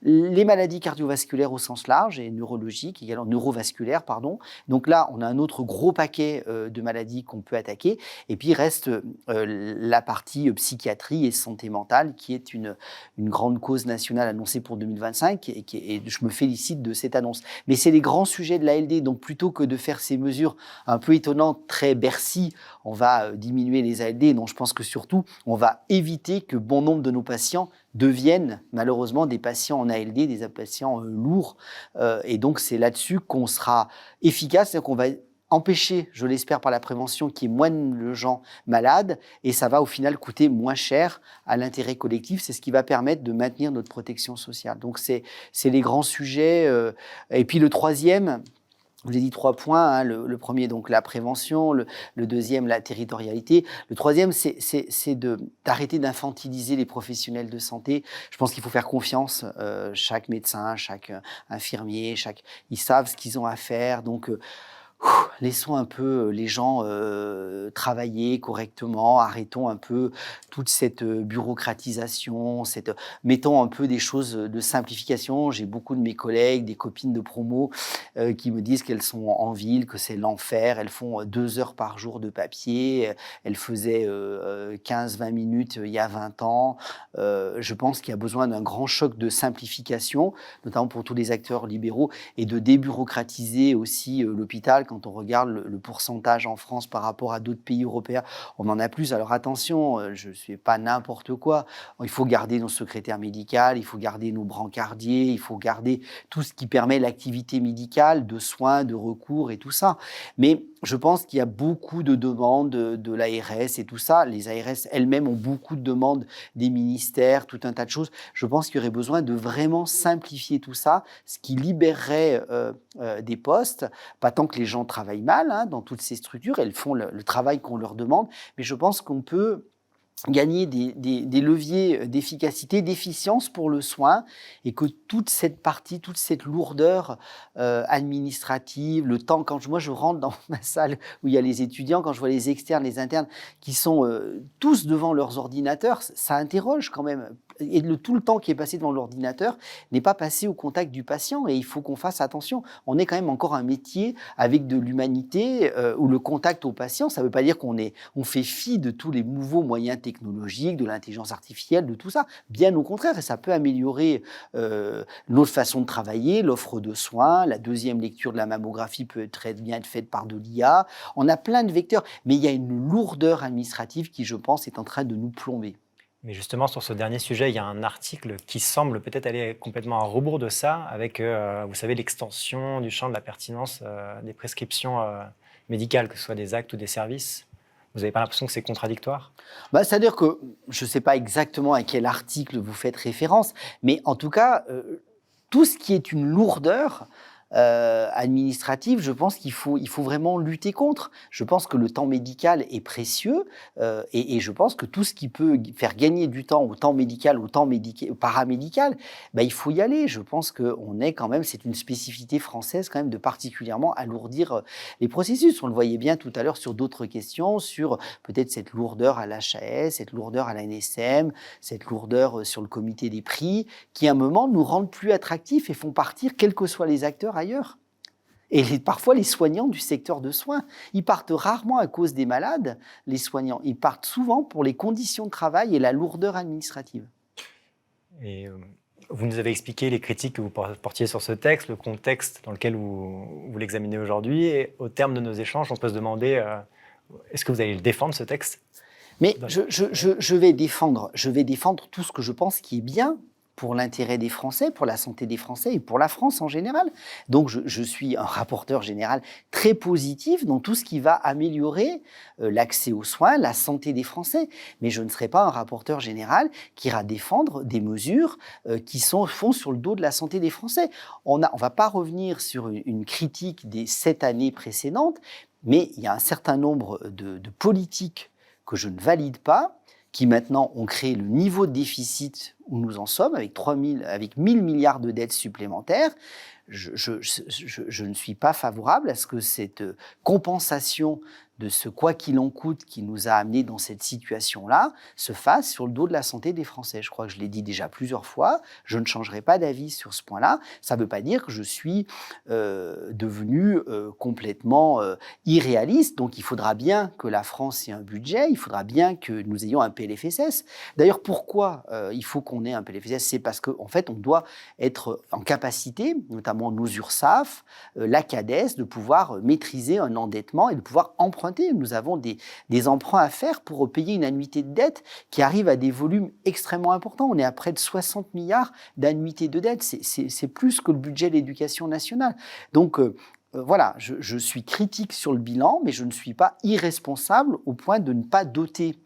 Les maladies cardiovasculaires au sens large et neurologiques, également neurovasculaires, pardon. Donc là, on a un autre gros paquet de maladies qu'on peut attaquer. Et puis, il reste la partie psychiatrie et santé mentale, qui est une grande cause nationale annoncée pour 2025. Et je me félicite de cette annonce. Mais c'est les grands sujets de l'ALD. Donc, plutôt que de faire ces mesures un peu étonnantes, très Bercy, on va diminuer les ALD. Donc, je pense que surtout, on va éviter que bon nombre de nos patients deviennent malheureusement des patients en ALD, des patients lourds. Et donc, c'est là-dessus qu'on sera efficace, c'est-à-dire qu'on va empêcher, je l'espère par la prévention, qu'il y ait moins de gens malades, et ça va au final coûter moins cher à l'intérêt collectif. C'est ce qui va permettre de maintenir notre protection sociale. Donc, c'est les grands sujets. Et puis le troisième... Je vous ai dit 3 points. Hein. Le premier, donc la prévention. Le deuxième, la territorialité. Le troisième, c'est d'arrêter d'infantiliser les professionnels de santé. Je pense qu'il faut faire confiance. Chaque médecin, chaque infirmier, ils savent ce qu'ils ont à faire. Donc, laissons un peu les gens travailler correctement, arrêtons un peu toute cette bureaucratisation, mettons un peu des choses de simplification. J'ai beaucoup de mes collègues, des copines de promo qui me disent qu'elles sont en ville, que c'est l'enfer, elles font 2 heures par jour de papier, elles faisaient 15-20 minutes il y a 20 ans. Je pense qu'il y a besoin d'un grand choc de simplification, notamment pour tous les acteurs libéraux, et de débureaucratiser aussi l'hôpital. Quand on regarde le pourcentage en France par rapport à d'autres pays européens, on en a plus. Alors attention, je ne suis pas n'importe quoi. Il faut garder nos secrétaires médicales, il faut garder nos brancardiers, il faut garder tout ce qui permet l'activité médicale, de soins, de recours et tout ça. Mais je pense qu'il y a beaucoup de demandes de l'ARS et tout ça. Les ARS elles-mêmes ont beaucoup de demandes des ministères, tout un tas de choses. Je pense qu'il y aurait besoin de vraiment simplifier tout ça, ce qui libérerait des postes, pas tant que les gens travaillent mal hein, dans toutes ces structures, elles font le travail qu'on leur demande, mais je pense qu'on peut gagner des leviers d'efficacité, d'efficience pour le soin, et que toute cette partie, toute cette lourdeur administrative, le temps, moi je rentre dans ma salle où il y a les étudiants, quand je vois les externes, les internes, qui sont tous devant leurs ordinateurs, ça interroge quand même. Et tout le temps qui est passé devant l'ordinateur n'est pas passé au contact du patient, et il faut qu'on fasse attention. On est quand même encore un métier avec de l'humanité, où le contact au patient, ça ne veut pas dire qu'on fait fi de tous les nouveaux moyens technologiques, de l'intelligence artificielle, de tout ça. Bien au contraire, et ça peut améliorer notre façon de travailler, l'offre de soins. La deuxième lecture de la mammographie peut très bien être faite par de l'IA. On a plein de vecteurs, mais il y a une lourdeur administrative qui, je pense, est en train de nous plomber. Mais justement, sur ce dernier sujet, il y a un article qui semble peut-être aller complètement à rebours de ça, avec, vous savez, l'extension du champ de la pertinence des prescriptions médicales, que ce soit des actes ou des services. Vous n'avez pas l'impression que c'est contradictoire ? C'est-à-dire que je ne sais pas exactement à quel article vous faites référence, mais en tout cas, tout ce qui est une lourdeur administrative, je pense qu'il faut vraiment lutter contre. Je pense que le temps médical est précieux et je pense que tout ce qui peut faire gagner du temps au temps médical, au temps paramédical, il faut y aller. Je pense qu'on est quand même, c'est une spécificité française quand même de particulièrement alourdir les processus. On le voyait bien tout à l'heure sur d'autres questions, sur peut-être cette lourdeur à l'HAS, cette lourdeur à la NSM, cette lourdeur sur le comité des prix, qui à un moment nous rendent plus attractifs et font partir, quels que soient les acteurs, ailleurs. Et parfois, les soignants du secteur de soins, ils partent rarement à cause des malades, les soignants. Ils partent souvent pour les conditions de travail et la lourdeur administrative. Et vous nous avez expliqué les critiques que vous portiez sur ce texte, le contexte dans lequel vous l'examinez aujourd'hui. Et au terme de nos échanges, on peut se demander, est-ce que vous allez le défendre, ce texte ? Mais je vais défendre tout ce que je pense qui est bien pour l'intérêt des Français, pour la santé des Français et pour la France en général. Donc je suis un rapporteur général très positif dans tout ce qui va améliorer l'accès aux soins, la santé des Français. Mais je ne serai pas un rapporteur général qui ira défendre des mesures qui font sur le dos de la santé des Français. On ne va pas revenir sur une critique des 7 années précédentes, mais il y a un certain nombre de politiques que je ne valide pas, qui maintenant ont créé le niveau de déficit où nous en sommes, avec 1 000 milliards de dettes supplémentaires. Je ne suis pas favorable à ce que cette compensation de ce quoi qu'il en coûte qui nous a amenés dans cette situation-là se fasse sur le dos de la santé des Français. Je crois que je l'ai dit déjà plusieurs fois, je ne changerai pas d'avis sur ce point-là. Ça ne veut pas dire que je suis devenu complètement irréaliste. Donc il faudra bien que la France ait un budget, il faudra bien que nous ayons un PLFSS. D'ailleurs, pourquoi il faut qu'on ait un PLFSS? C'est parce qu'en fait, on doit être en capacité, notamment nos URSSAF, la CADES, de pouvoir maîtriser un endettement et de pouvoir emprunter. Nous avons des emprunts à faire pour payer une annuité de dette qui arrive à des volumes extrêmement importants. On est à près de 60 milliards d'annuités de dette. C'est plus que le budget de l'éducation nationale. Donc, voilà, je suis critique sur le bilan, mais je ne suis pas irresponsable au point de ne pas doter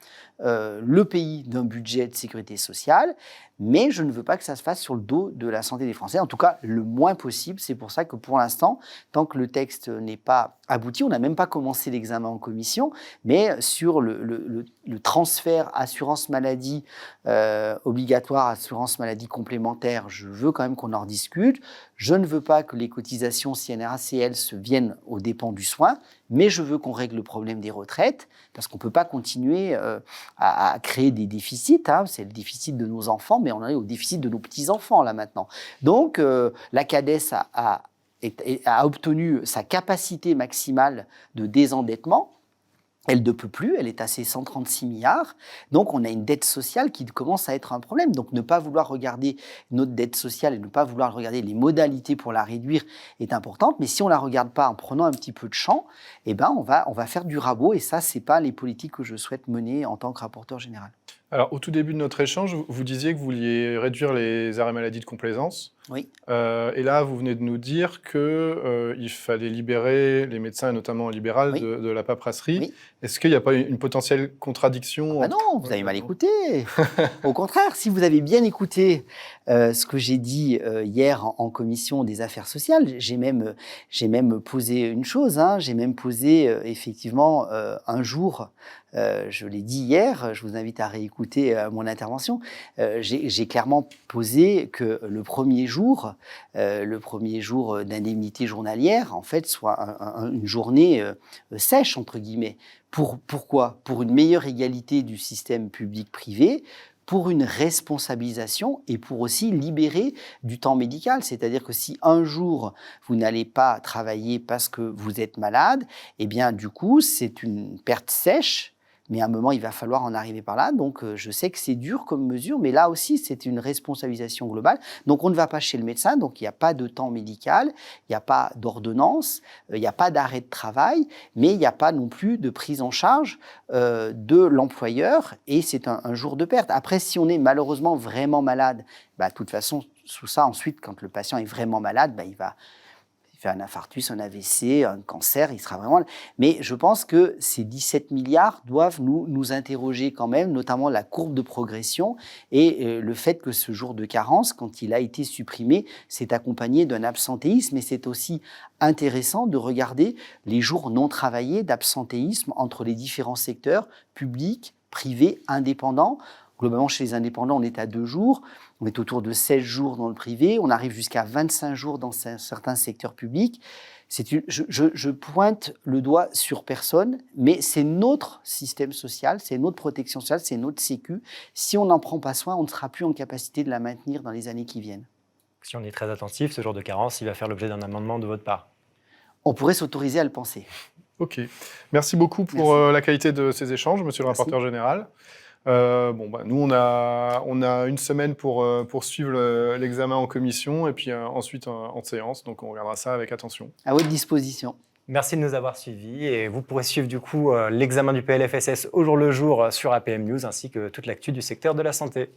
le pays d'un budget de sécurité sociale, mais je ne veux pas que ça se fasse sur le dos de la santé des Français, en tout cas le moins possible. C'est pour ça que pour l'instant, tant que le texte n'est pas abouti, on n'a même pas commencé l'examen en commission, mais sur le transfert assurance maladie obligatoire, assurance maladie complémentaire, je veux quand même qu'on en rediscute. Je ne veux pas que les cotisations CNRACL se viennent aux dépens du soin, mais je veux qu'on règle le problème des retraites, parce qu'on ne peut pas continuer à créer des déficits. Hein. C'est le déficit de nos enfants, mais on en est au déficit de nos petits-enfants, là, maintenant. Donc, la CADES a obtenu sa capacité maximale de désendettement. Elle ne peut plus, elle est à ses 136 milliards. Donc, on a une dette sociale qui commence à être un problème. Donc, ne pas vouloir regarder notre dette sociale et ne pas vouloir regarder les modalités pour la réduire est importante. Mais si on ne la regarde pas en prenant un petit peu de champ, eh ben, on va faire du rabot. Et ça, ce n'est pas les politiques que je souhaite mener en tant que rapporteur général. Alors, au tout début de notre échange, vous disiez que vous vouliez réduire les arrêts maladie de complaisance. Oui. Et là, vous venez de nous dire qu'il fallait libérer les médecins, et notamment en libéral, Oui. de la paperasserie. Oui. Est-ce qu'il n'y a pas une potentielle contradiction Non, vous avez mal écouté. Au contraire, si vous avez bien écouté ce que j'ai dit hier en commission des affaires sociales, j'ai même posé une chose. Hein, j'ai même posé effectivement un jour. Je l'ai dit hier, je vous invite à réécouter mon intervention. J'ai clairement posé que le premier jour d'indemnité journalière, en fait, soit une journée sèche, entre guillemets. Pourquoi? Pour une meilleure égalité du système public-privé, pour une responsabilisation et pour aussi libérer du temps médical. C'est-à-dire que si un jour, vous n'allez pas travailler parce que vous êtes malade, eh bien, du coup, c'est une perte sèche. Mais à un moment, il va falloir en arriver par là. Donc, je sais que c'est dur comme mesure, mais là aussi, c'est une responsabilisation globale. Donc, on ne va pas chez le médecin, donc il n'y a pas de temps médical, il n'y a pas d'ordonnance, il n'y a pas d'arrêt de travail, mais il n'y a pas non plus de prise en charge de l'employeur, et c'est un jour de perte. Après, si on est malheureusement vraiment malade, de toute façon, sous ça, ensuite, quand le patient est vraiment malade, il va faire un infarctus, un AVC, un cancer, il sera vraiment... Mais je pense que ces 17 milliards doivent nous interroger quand même, notamment la courbe de progression et le fait que ce jour de carence, quand il a été supprimé, s'est accompagné d'un absentéisme. Et c'est aussi intéressant de regarder les jours non travaillés d'absentéisme entre les différents secteurs, publics, privés, indépendants. Globalement, chez les indépendants, on est à 2 jours. On est autour de 16 jours dans le privé. On arrive jusqu'à 25 jours dans certains secteurs publics. Je pointe le doigt sur personne, mais c'est notre système social, c'est notre protection sociale, c'est notre sécu. Si on n'en prend pas soin, on ne sera plus en capacité de la maintenir dans les années qui viennent. Si on est très attentif, ce jour de carence, il va faire l'objet d'un amendement de votre part. On pourrait s'autoriser à le penser. Ok. Merci beaucoup pour la qualité de ces échanges, monsieur le rapporteur général. Nous, on a une semaine pour suivre l'examen en commission et puis ensuite en séance. Donc, on regardera ça avec attention. À votre disposition. Merci de nous avoir suivis et vous pourrez suivre du coup l'examen du PLFSS au jour le jour sur APM News ainsi que toute l'actu du secteur de la santé.